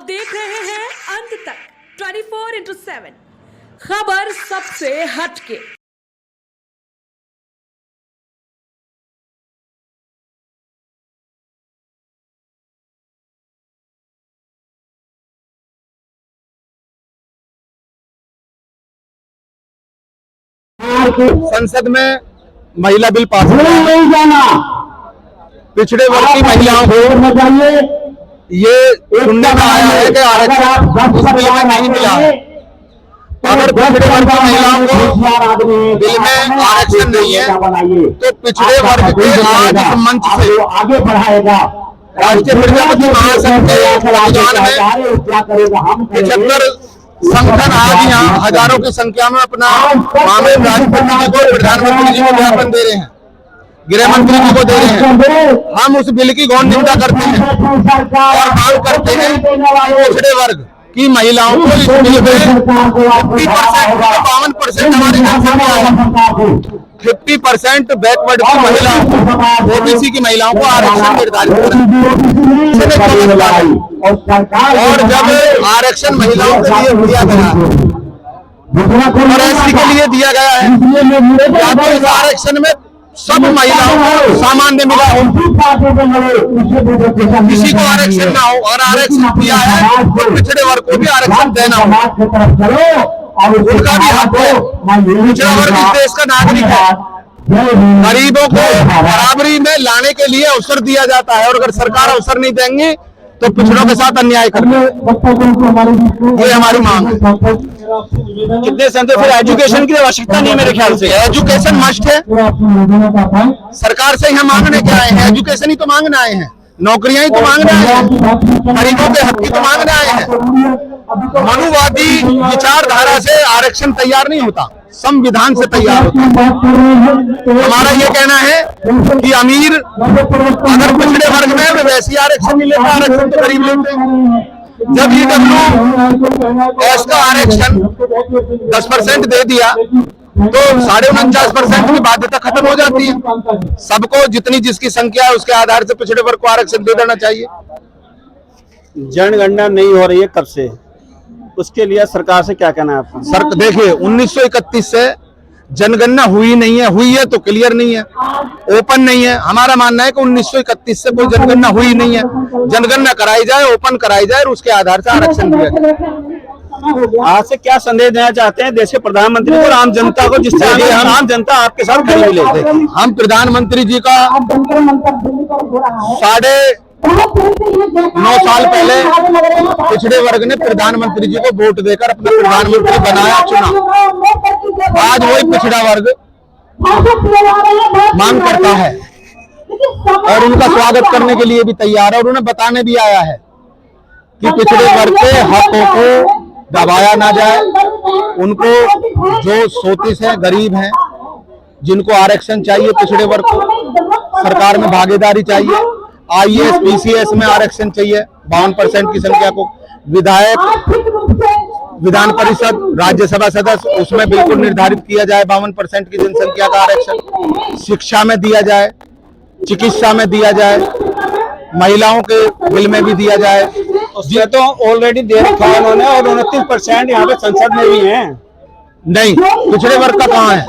देख रहे हैं अंत तक 24/7 खबर सबसे हटके। संसद में महिला बिल पास नहीं जाना, पिछड़े वर्ग की महिलाओं को ये सुनने में आया है कि आरक्षण उस बिल में नहीं मिला है। अगर पिछड़े वर्ग की महिलाओं को बिल में आरक्षण नहीं है तो पिछड़े वर्ग के आज इस मंच से आगे बढ़ाएगा। राष्ट्रीय प्रजापति महासंघ के अभियान में 75 संगठन आज यहाँ हजारों की संख्या में अपना मामले राष्ट्रपति जी को, प्रधानमंत्री जी को ज्ञापन दे रहे हैं, गृह मंत्री जी को दे रहे हैं। हम उस बिल की गौण निंदा करते हैं और मांग करते हैं पिछड़े वर्ग की महिलाओं को इस बिल में 50% 52% हमारी जनसंख्या है, 50% बैकवर्ड की महिलाओं को, ओबीसी की महिलाओं को आरक्षण निर्धारित करें। और जब आरक्षण महिलाओं के लिए दिया गया और एससी के लिए दिया गया है, या तो इस आरक्षण में सब महिलाओं को सामान्य मिला हो, किसी को आरक्षण ना हो, और आरक्षण दिया है तो पिछड़े वर्ग को भी आरक्षण देना हो। उनका भी हक है, पिछड़ा वर्ग इस देश का नागरिक है। गरीबों को बराबरी में लाने के लिए अवसर दिया जाता है, और अगर सरकार अवसर नहीं देंगी तो पिछड़ों के साथ अन्याय करना, ये हमारी मांग है। कितने संदेश फिर एजुकेशन की आवश्यकता नहीं है मेरे ख्याल से। एजुकेशन मस्ट है। सरकार से हम मांगने क्या आए हैं? एजुकेशन ही तो मांगने आए हैं, नौकरियां ही तो मांगने आए हैं, गरीबों के हक ही तो मांगने आए हैं। मनुवादी विचारधारा से आरक्षण तैयार नहीं होता, संविधान से तैयार होता है। हमारा ये कहना है कि अमीर अगर पिछड़े वर्ग में वैसी आरक्षण नहीं लेता, आरक्षण तो गरीब लेते हैं। जब EWS का आरक्षण 10% दे दिया तो 49.5% की बाध्यता खत्म हो जाती है। सबको जितनी जिसकी संख्या है उसके आधार से पिछड़े वर्ग को आरक्षण दे देना चाहिए। जनगणना नहीं हो रही है कब से, उसके लिए सरकार से क्या कहना है आपका? सर देखिए, 1931 से जनगणना हुई नहीं है, हुई है तो क्लियर नहीं है, ओपन नहीं है। हमारा मानना है कि 1931 से कोई जनगणना हुई नहीं है, जनगणना कराई जाए, ओपन कराई जाए और उसके आधार से आरक्षण दिया जाए। आज से क्या संदेश देना चाहते हैं देश के प्रधानमंत्री को और आम जनता को, जिससे आम जनता आपके साथ खड़ी मिले? हम प्रधानमंत्री जी का 9.5 साल पहले पिछड़े वर्ग ने प्रधानमंत्री जी को वोट देकर अपना प्रधानमंत्री बनाया, चुना। आज वही पिछड़ा वर्ग मांग करता है और उनका स्वागत करने के लिए भी तैयार है, और उन्हें बताने भी आया है कि पिछड़े वर्ग के हकों को दबाया ना जाए। उनको जो सोतिस है, गरीब हैं, जिनको आरक्षण चाहिए, पिछड़े वर्ग को सरकार में भागीदारी चाहिए, IAS PCS में आरक्षण चाहिए, 52% की संख्या को, विधायक, विधान परिषद, राज्यसभा सदस्य, उसमें बिल्कुल निर्धारित किया जाए 52% की जनसंख्या का आरक्षण। शिक्षा में दिया जाए, चिकित्सा में दिया जाए, महिलाओं के बिल में भी दिया जाए। ये तो ऑलरेडी दे रखा है उन्होंने, और 29% यहाँ पे संसद में भी है। नहीं, पिछड़े वर्ग का कहाँ है?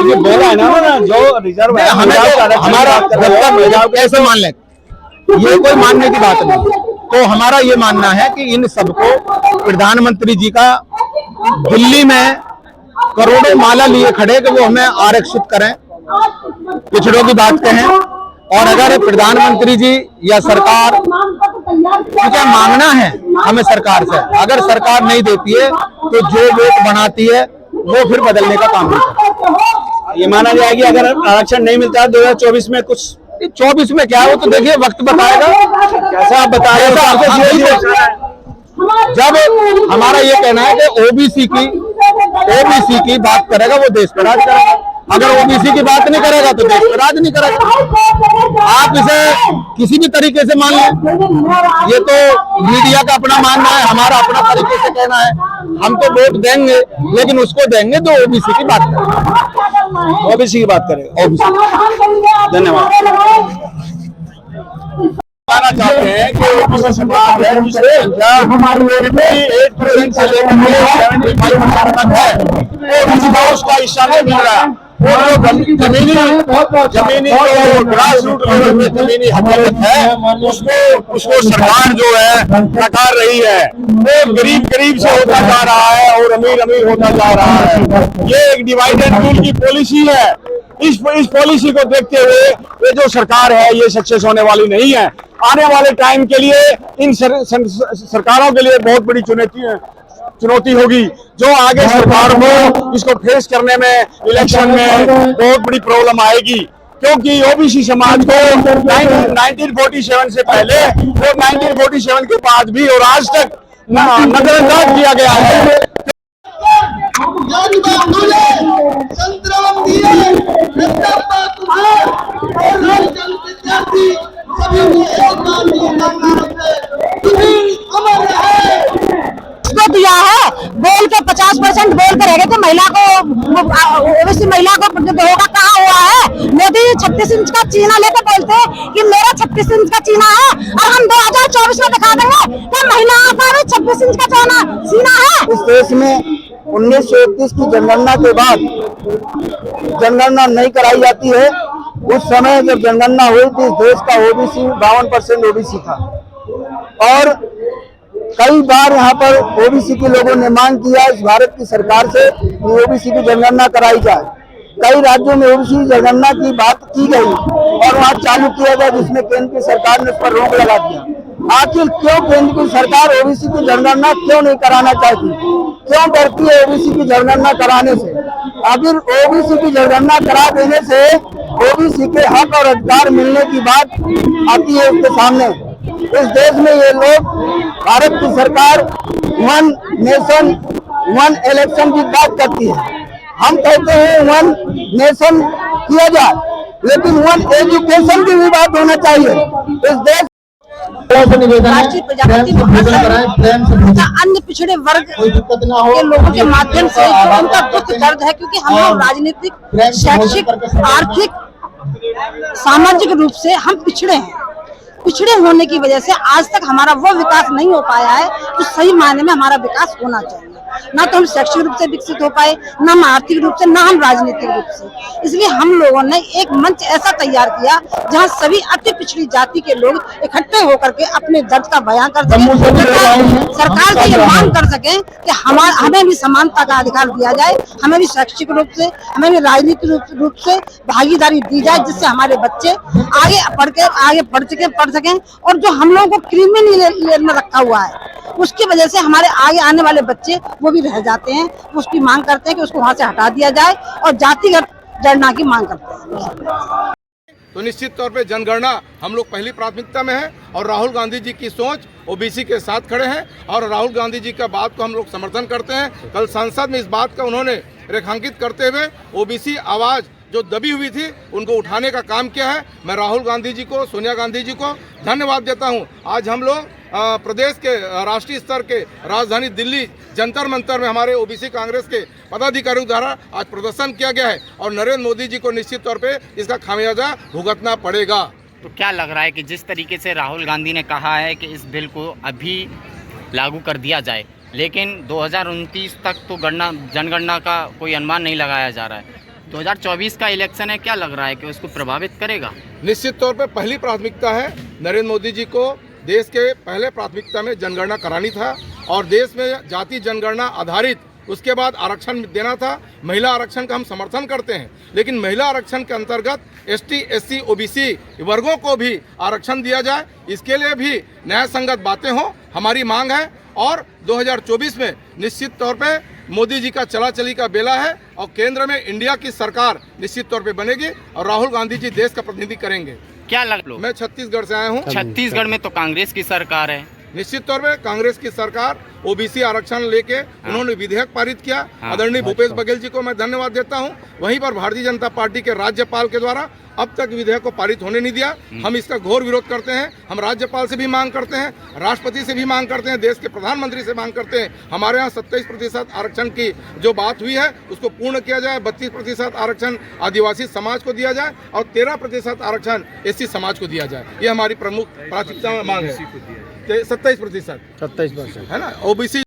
ये बोला है ना जो रिजर्व है, हमारा कैसे मान लें? ये कोई मानने की बात नहीं। तो हमारा ये मानना है कि इन सबको प्रधानमंत्री जी का दिल्ली में करोड़ों माला लिए खड़े कि वो हमें आरक्षित करें, पिछड़ों की बात कहें। और अगर प्रधानमंत्री जी या सरकार, क्या मांगना है हमें सरकार से, अगर सरकार नहीं देती है तो जो वोट बनाती है वो फिर बदलने का काम नहीं करती। ये माना जाए कि अगर आरक्षण नहीं मिलता है 2024 में, कुछ 24 में क्या हो तो देखिए वक्त बताएगा। कैसा आप बता रहे हो? जब हमारा ये कहना है कि ओबीसी की बात करेगा वो देश पर राज करेगा, अगर ओबीसी की बात नहीं करेगा तो देश पर राज नहीं करेगा। आप इसे किसी भी तरीके से मान लें, ये तो मीडिया का अपना मानना है, हमारा अपना तरीके से कहना है। हम तो वोट देंगे, लेकिन उसको देंगे जो ओबीसी की बात करेगा, ओबीसी की बात करेगा। ओबीसी। धन्यवाद। चाहते हैं कि समाज है जिसकी संख्या 8% से लेकर 75% तक है, वो उसका हिस्सा नहीं मिल रहा। और जो जमीनी जो ग्रास रूट लेवल में जमीनी हकीकत है उसको सरकार जो है नकार रही है। वो गरीब से होता जा रहा है और अमीर होता जा रहा है। ये एक डिवाइड एंड रूल की पॉलिसी है। इस पॉलिसी को देखते हुए ये जो सरकार है ये सक्सेस होने वाली नहीं है। आने वाले टाइम के लिए इन सरकारों के लिए बहुत बड़ी चुनौती होगी, जो आगे सरकार को इसको फेस करने में इलेक्शन में बहुत बड़ी प्रॉब्लम आएगी, क्योंकि ओबीसी समाज को 1947 से पहले और 1947 के बाद भी और आज तक नजरअंदाज किया गया है। दिया है बोल के 50% बोल के रह गए थे महिला को, ओबीसी महिला को होगा कहाँ हुआ है। मोदी 36 इंच का चीना लेकर बोलते हैं कि मेरा 36 इंच का चीना है और हम 2024 में दिखा देंगे कि महिलाओं का भी 26 इंच का सीना है। इस देश में 1931 की जनगणना के बाद जनगणना नहीं कराई जाती है। उस समय जब जनगणना हुई थी इस देश का ओबीसी 52% ओबीसी था और कई बार यहाँ पर ओबीसी के लोगों ने मांग किया इस भारत की सरकार से कि ओबीसी की जनगणना कराई जाए। कई राज्यों में ओबीसी जनगणना की बात की गई और वहाँ चालू किया गया, जिसमें केंद्र की सरकार ने उस पर रोक लगा दिया। आखिर क्यों केंद्र की सरकार ओबीसी की जनगणना क्यों नहीं कराना चाहती, क्यों डरती है ओबीसी की जनगणना कराने से? आखिर ओबीसी की जनगणना करा देने से ओबीसी के हक और अधिकार मिलने की बात आती है उसके सामने। इस देश में ये लोग भारत की सरकार 1 नेशन 1 इलेक्शन की बात करती है। हम कहते हैं 1 नेशन किया जाए, लेकिन 1 एजुकेशन की भी बात होना चाहिए। इस देश राष्ट्रीय प्रजापति तथा अन्य पिछड़े वर्ग के लोगों के माध्यम से जो उनका दुख दर्द है, क्योंकि हम लोग राजनीतिक, शैक्षिक, आर्थिक, सामाजिक रूप से हम पिछड़े हैं। पिछड़े होने की वजह से आज तक हमारा वो विकास नहीं हो पाया है जो सही मायने में हमारा विकास होना चाहिए। ना तो हम शैक्षिक रूप से विकसित हो पाए, ना हम आर्थिक रूप से, ना हम राजनीतिक रूप से। इसलिए हम लोगों ने एक मंच ऐसा तैयार किया जहां सभी अति पिछड़ी जाति के लोग इकट्ठे होकर के अपने दर्द का बयां कर सकें, सरकार से ये मांग कर सकें कि हमें भी समानता का अधिकार दिया जाए, हमें भी शैक्षिक रूप से, हमें भी राजनीतिक रूप से भागीदारी दी जाए, जिससे हमारे बच्चे आगे पढ़ सकें। और जो हम लोगों को क्रिमिनल लेयर में रखा हुआ है उसकी वजह से हमारे आगे आने वाले बच्चे वो भी रह जाते हैं। उसकी मांग करते हैं कि उसको वहां से हटा दिया जाए और जातिगत जनगणना की मांग करते हैं। तो निश्चित तौर पे जनगणना हम लोग पहली प्राथमिकता में है और राहुल गांधी जी की सोच ओबीसी के साथ खड़े हैं और राहुल गांधी जी का बात को हम लोग समर्थन करते हैं। कल संसद में इस बात का उन्होंने रेखांकित करते हुए ओबीसी आवाज जो दबी हुई थी उनको उठाने का काम किया है। मैं राहुल गांधी जी को, सोनिया गांधी जी को धन्यवाद देता हूं। आज हम लोग प्रदेश के राष्ट्रीय स्तर के राजधानी दिल्ली जंतर मंतर में हमारे ओबीसी कांग्रेस के पदाधिकारियों द्वारा आज प्रदर्शन किया गया है और नरेंद्र मोदी जी को निश्चित तौर पे इसका खामियाजा भुगतना पड़ेगा। तो क्या लग रहा है कि जिस तरीके से राहुल गांधी ने कहा है कि इस बिल को अभी लागू कर दिया जाए, लेकिन 2029 तक तो जनगणना का कोई अनुमान नहीं लगाया जा रहा है, 2024 का इलेक्शन है, क्या लग रहा है कि उसको प्रभावित करेगा? निश्चित तौर पे पहली प्राथमिकता है नरेंद्र मोदी जी को देश के पहले प्राथमिकता में जनगणना करानी था और देश में जाति जनगणना आधारित उसके बाद आरक्षण देना था। महिला आरक्षण का हम समर्थन करते हैं, लेकिन महिला आरक्षण के अंतर्गत एसटी, एससी, ओबीसी वर्गों को भी आरक्षण दिया जाए, इसके लिए भी न्याय संगत बातें हों, हमारी मांग है। और 2024 में निश्चित तौर पे मोदी जी का चला-चली का बेला है और केंद्र में इंडिया की सरकार निश्चित तौर पे बनेगी और राहुल गांधी जी देश का प्रतिनिधि करेंगे। क्या लग लो? मैं छत्तीसगढ़ से आया हूँ। छत्तीसगढ़ में तो कांग्रेस की सरकार है। निश्चित तौर पे कांग्रेस की सरकार ओबीसी आरक्षण लेके उन्होंने विधेयक पारित किया। आदरणीय भूपेश बघेल जी को मैं धन्यवाद देता हूं। वहीं पर भारतीय जनता पार्टी के राज्यपाल के द्वारा अब तक विधेयक को पारित होने नहीं दिया। हम इसका घोर विरोध करते हैं। हम राज्यपाल से भी मांग करते हैं, राष्ट्रपति से भी मांग करते हैं, देश के प्रधानमंत्री से मांग करते हैं। हमारे यहाँ 27% आरक्षण की जो बात हुई है उसको पूर्ण किया जाए। 32% आरक्षण आदिवासी समाज को दिया जाए और 13% आरक्षण एससी समाज को दिया जाए। ये हमारी प्रमुख प्राथमिकता मांग है। 27% है ना। ओबीसी